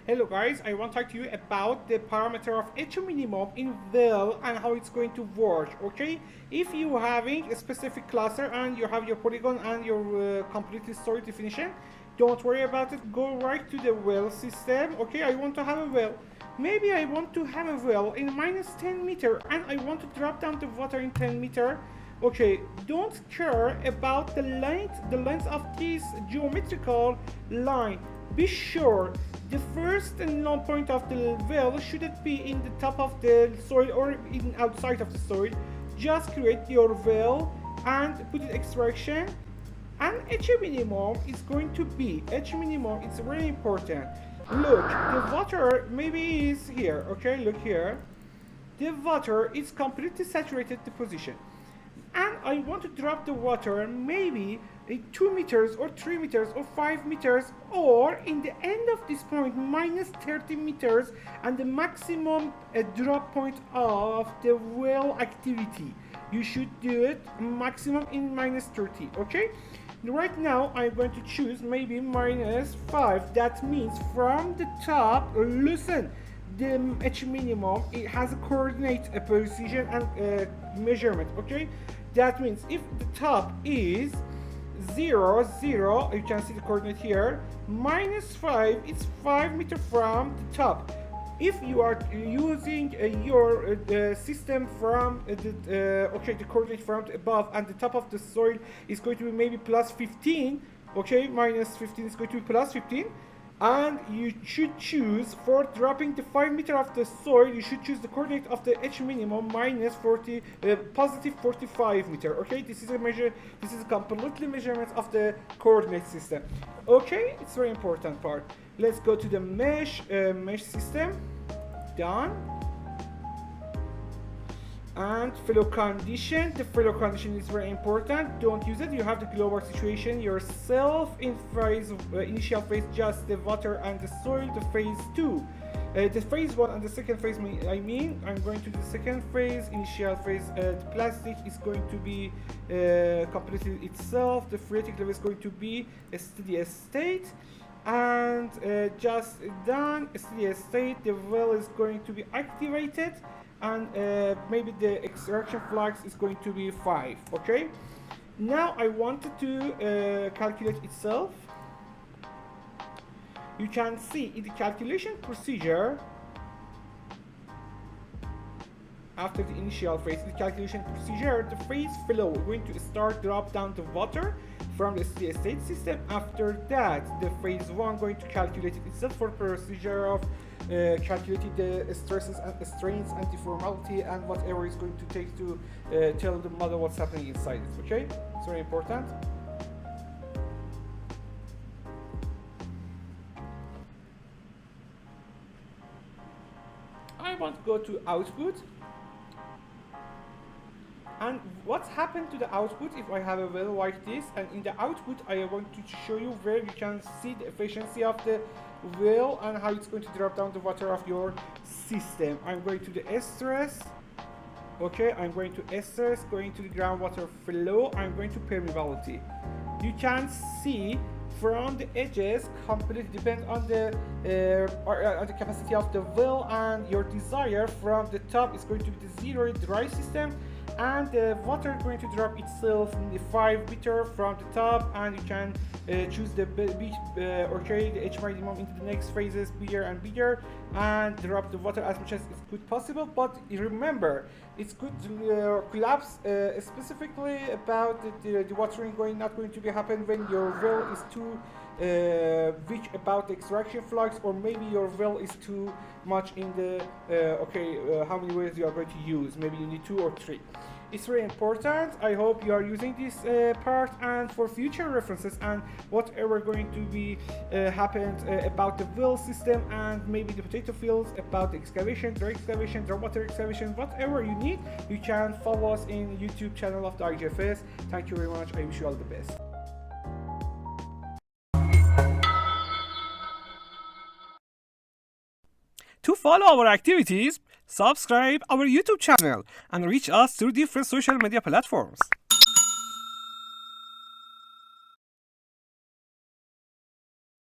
Hello guys, I want to talk to you about the parameter of H minimum in well and how it's going to work. Okay, if you having a specific cluster and you have your polygon and your completely stored definition, don't worry about it. Go right to the well system. Okay, I want to have a well. Maybe I want to have a well in minus 10 meter and I want to drop down the water in 10 meter. Okay, don't care about the length of this geometrical line. Be sure the first and long point of the well shouldn't be in the top of the soil or in outside of the soil. Just create your well and put it extraction, and H minimum is going to be H minimum. It's very important. Look, the water maybe is here. Okay, look here. The water is completely saturated the position, and I want to drop the water maybe 2 meters or 3 meters or 5 meters, or in the end of this point minus 30 meters, and the maximum drop point of the well activity. You should do it maximum in minus 30. Okay, right now I'm going to choose maybe minus 5. That means from the top, listen, the H minimum, it has a coordinate, a precision and measurement. Okay, that means if the top is 0 0, you can see the coordinate here, minus 5, it's 5 meters from the top. If you are using your system from the coordinate from above, and the top of the soil is going to be maybe plus 15, okay, minus 15 is going to be plus 15, and you should choose for dropping the 5 meter of the soil, you should choose the coordinate of the H minimum minus 40, positive 45 meter. Okay, this is a measure, this is a completely measurement of the coordinate system. Okay, it's very important part. Let's go to the mesh system. Done. And flow condition. The flow condition is very important. Don't use it. You have the global situation yourself in phase initial phase, just the water and the soil. The phase 2, the phase 1 and the second phase. I'm going to the second phase. Initial phase, the plastic is going to be completely itself. The phreatic level is going to be a steady state. And just done, steady state. The well is going to be activated, and maybe the extraction flux is going to be 5. Okay, now I wanted to calculate itself. You can see in the calculation procedure, after the initial phase, the calculation procedure, the phase flow, we're going to start drop down the water from the steady state system. After that, the phase 1 going to calculate it itself for procedure of calculating the stresses and strains and deformality and whatever is going to take to tell the model what's happening inside it. Okay, it's very important. I want to go to output. And what's happened to the output if I have a well like this? And in the output, I am going to show you where you can see the efficiency of the well and how it's going to drop down the water of your system. I'm going to the stress. Okay, I'm going to stress, going to the groundwater flow. I'm going to permeability. You can see from the edges, completely depend on the capacity of the well and your desire. From the top is going to be the zero dry system, and the water is going to drop itself in the 5 meter from the top, and you can choose the the H minimum into the next phases bigger and bigger, and drop the water as much as it's good possible. But remember, it's good to collapse specifically about the watering not going to be happen when your well is too weak about the extraction flux, or maybe your well is too much in the how many wells you are going to use. Maybe you need 2 or 3. It's very important. I hope you are using this part, and for future references and whatever going to be happened about the well system and maybe the potato fields, about the excavation, dry excavation, dry water excavation, whatever you need, you can follow us in YouTube channel of the IGFS. Thank you very much. I wish you all the best. To follow our activities, subscribe our YouTube channel and reach us through different social media platforms.